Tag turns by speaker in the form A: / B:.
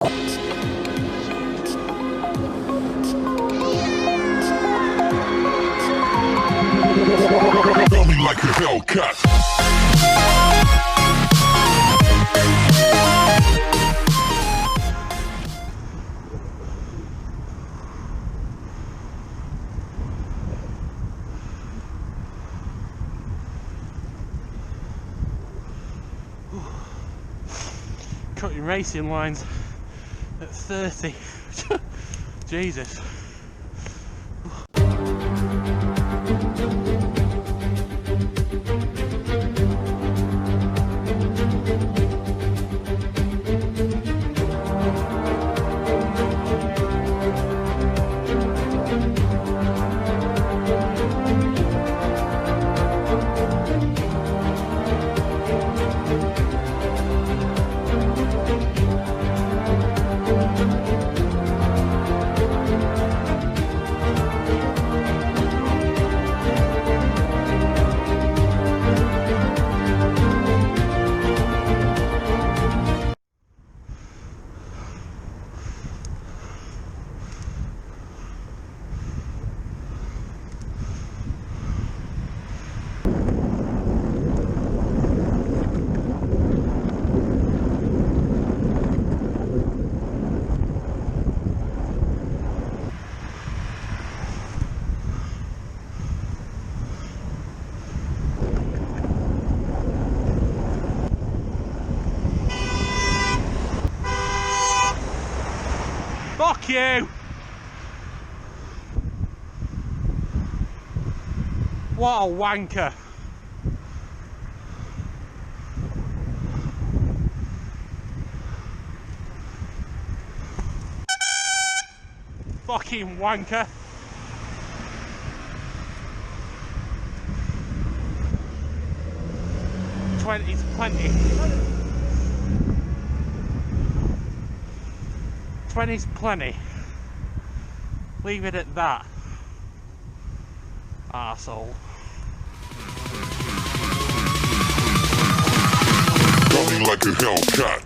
A: Tell me like a Hellcat.
B: Cutting racing lines at 30. Jesus. Fuck you! What a wanker! Fucking wanker! Twenty's plenty. 20's plenty. Leave it at that. Arsehole.
A: Coming like a Hellcat.